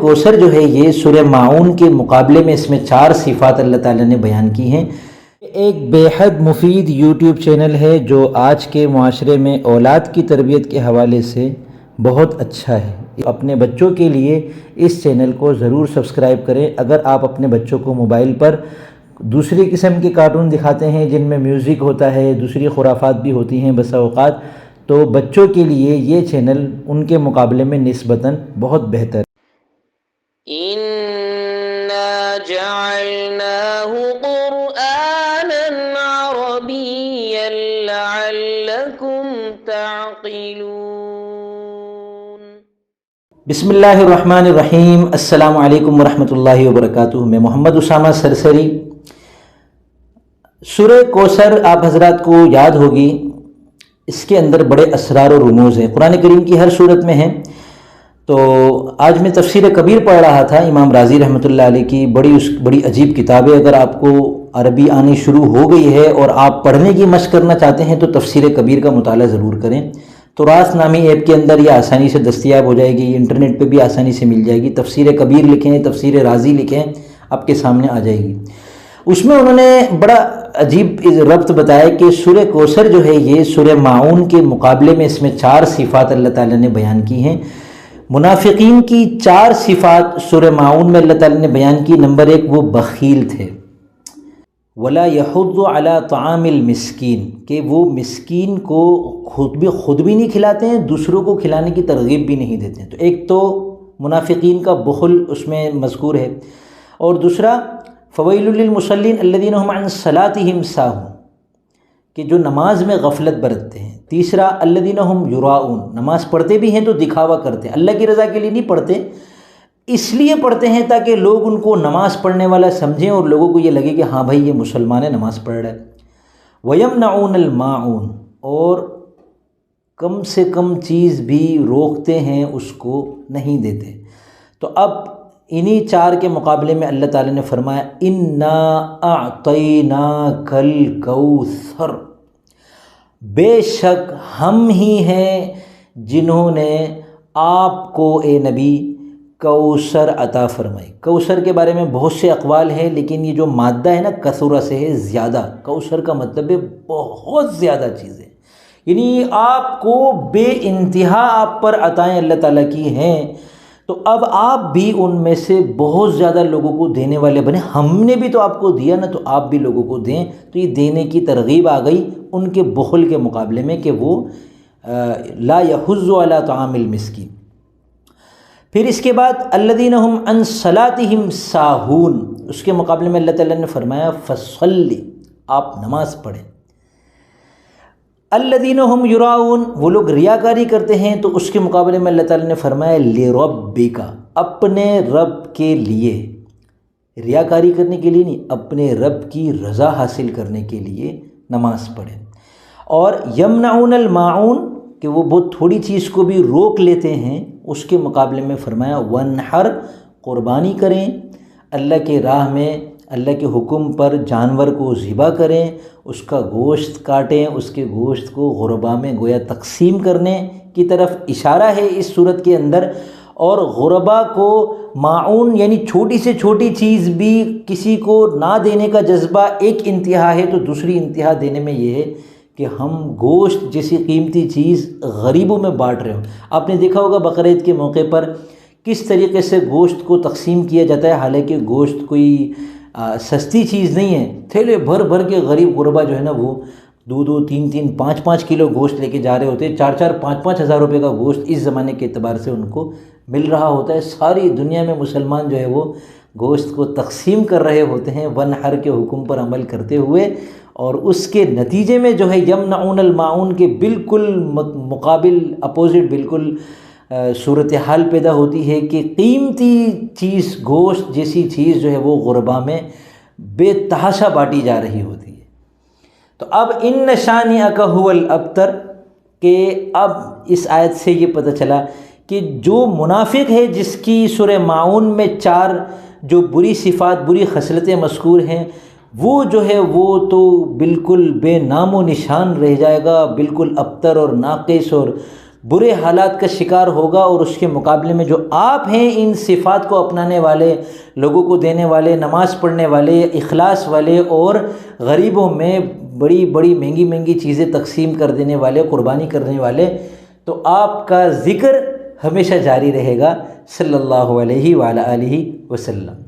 کوثر جو ہے یہ سورہ ماعون کے مقابلے میں اس میں 4 صفات اللہ تعالیٰ نے بیان کی ہیں۔ ایک بے حد مفید یوٹیوب چینل ہے جو آج کے معاشرے میں اولاد کی تربیت کے حوالے سے بہت اچھا ہے۔ اپنے بچوں کے لیے اس چینل کو ضرور سبسکرائب کریں۔ اگر آپ اپنے بچوں کو موبائل پر دوسری قسم کے کارٹون دکھاتے ہیں جن میں میوزک ہوتا ہے، دوسری خرافات بھی ہوتی ہیں بسا اوقات، تو بچوں کے لیے یہ چینل ان کے مقابلے میں نسبتاً بہت بہتر ہے۔ إِنَّا جَعَلْنَاهُ قُرْآنًا عَرَبِيًّا لَعَلَّكُمْ تَعْقِلُونَ۔ بسم اللہ الرحمن الرحیم۔ السلام علیکم ورحمۃ اللہ وبرکاتہ۔ میں محمد اسامہ سرسری۔ سورہ کوثر آپ حضرات کو یاد ہوگی، اس کے اندر بڑے اسرار و رموز ہیں، قرآن کریم کی ہر صورت میں ہیں۔ تو آج میں تفسیر کبیر پڑھ رہا تھا، امام رازی رحمۃ اللہ علیہ کی بڑی عجیب کتاب ہے۔ اگر آپ کو عربی آنی شروع ہو گئی ہے اور آپ پڑھنے کی مشق کرنا چاہتے ہیں تو تفسیر کبیر کا مطالعہ ضرور کریں۔ تو راس نامی ایپ کے اندر یہ آسانی سے دستیاب ہو جائے گی، انٹرنیٹ پہ بھی آسانی سے مل جائے گی۔ تفسیر کبیر لکھیں، تفسیر رازی لکھیں، آپ کے سامنے آ جائے گی۔ اس میں انہوں نے بڑا عجیب ربط بتایا کہ سورہ کوثر جو ہے یہ سورہ ماعون کے مقابلے میں اس میں 4 صفات اللہ تعالیٰ نے بیان کی ہیں۔ منافقین کی 4 صفات سورہ ماعون میں اللہ تعالیٰ نے بیان کی۔ نمبر 1 وہ بخیل تھے، وَلَا يَحُضُّ عَلَىٰ طَعَامِ الْمِسْكِينِ، کہ وہ مسکین کو خود بھی نہیں کھلاتے ہیں، دوسروں کو کھلانے کی ترغیب بھی نہیں دیتے ہیں۔ تو ایک تو منافقین کا بخل اس میں مذکور ہے، اور دوسرا فویل للمصلین الذین هم عن صلاتهم ساہون، کہ جو نماز میں غفلت برتتے ہیں۔ تیسرا الذین هم یراؤون، نماز پڑھتے بھی ہیں تو دکھاوا کرتے ہیں، اللہ کی رضا کے لیے نہیں پڑھتے، اس لیے پڑھتے ہیں تاکہ لوگ ان کو نماز پڑھنے والا سمجھیں اور لوگوں کو یہ لگے کہ ہاں بھائی یہ مسلمان ہے، نماز پڑھ رہا ہے۔ وَيَمْنَعُونَ الْمَاعُونَ، اور کم سے کم چیز بھی روکتے ہیں، اس کو نہیں دیتے۔ تو اب انہی 4 کے مقابلے میں اللہ تعالیٰ نے فرمایا اِنَّا أَعْطَيْنَاكَ الْكَوْثَرَ، بے شک ہم ہی ہیں جنہوں نے آپ کو اے نبی کوثر عطا فرمائی۔ کوثر کے بارے میں بہت سے اقوال ہیں، لیکن یہ جو مادہ ہے نا کثرہ سے ہے زیادہ، کوثر کا مطلب ہے بہت زیادہ چیزیں، یعنی آپ کو بے انتہا آپ پر عطائیں اللہ تعالیٰ کی ہیں۔ تو اب آپ بھی ان میں سے بہت زیادہ لوگوں کو دینے والے بنے۔ ہم نے بھی تو آپ کو دیا نا، تو آپ بھی لوگوں کو دیں۔ تو یہ دینے کی ترغیب آ گئی ان کے بخل کے مقابلے میں کہ وہ لا يحض علی طعام المسکین۔ پھر اس کے بعد الذین هم عن صلاتهم ساہون، اس کے مقابلے میں اللہ تعالیٰ نے فرمایا فصلی، آپ نماز پڑھیں۔ الذین هم یراؤون، وہ لوگ ریاکاری کرتے ہیں، تو اس کے مقابلے میں اللہ تعالیٰ نے فرمایا لربک، اپنے رب کے لیے، ریاکاری کرنے کے لیے نہیں، اپنے رب کی رضا حاصل کرنے کے لیے نماز پڑھیں۔ اور یمنعون الماعون، کہ وہ بہت تھوڑی چیز کو بھی روک لیتے ہیں، اس کے مقابلے میں فرمایا وانحر، قربانی کریں، اللہ کے راہ میں اللہ کے حکم پر جانور کو ذبح کریں، اس کا گوشت کاٹیں، اس کے گوشت کو غربا میں گویا تقسیم کرنے کی طرف اشارہ ہے اس صورت کے اندر۔ اور غربا کو ماعون یعنی چھوٹی سے چھوٹی چیز بھی کسی کو نہ دینے کا جذبہ ایک انتہا ہے، تو دوسری انتہا دینے میں یہ ہے کہ ہم گوشت جیسی قیمتی چیز غریبوں میں بانٹ رہے ہوں۔ آپ نے دیکھا ہوگا بقرعید کے موقع پر کس طریقے سے گوشت کو تقسیم کیا جاتا ہے، حالانکہ گوشت کوئی سستی چیز نہیں ہے، تھیلے بھر بھر کے غریب غربا جو ہے نا وہ 2-2، 3-3، 5-5 کلو گوشت لے کے جا رہے ہوتے ہیں۔ 4-4، 5-5 ہزار روپے کا گوشت اس زمانے کے اعتبار سے ان کو مل رہا ہوتا ہے۔ ساری دنیا میں مسلمان جو ہے وہ گوشت کو تقسیم کر رہے ہوتے ہیں ونحر کے حکم پر عمل کرتے ہوئے، اور اس کے نتیجے میں جو ہے یمنعون الماعون کے بالکل مقابل اپوزٹ بالکل صورتحال پیدا ہوتی ہے کہ قیمتی چیز گوشت جیسی چیز جو ہے وہ غربا میں بے تحاشا بانٹی جا رہی ہوتی ہے۔ تو اب ان شانئک ھو الابتر، کہ اب اس آیت سے یہ پتہ چلا کہ جو منافق ہے جس کی سورہ ماعون میں 4 جو بری صفات، بری خصلتیں مذکور ہیں، وہ جو ہے وہ تو بالکل بے نام و نشان رہ جائے گا، بالکل ابتر اور ناقص اور برے حالات کا شکار ہوگا، اور اس کے مقابلے میں جو آپ ہیں ان صفات کو اپنانے والے، لوگوں کو دینے والے، نماز پڑھنے والے، اخلاص والے، اور غریبوں میں بڑی بڑی مہنگی مہنگی چیزیں تقسیم کر دینے والے، قربانی کرنے والے، تو آپ کا ذکر ہمیشہ جاری رہے گا صلی اللہ علیہ وآلہ وسلم۔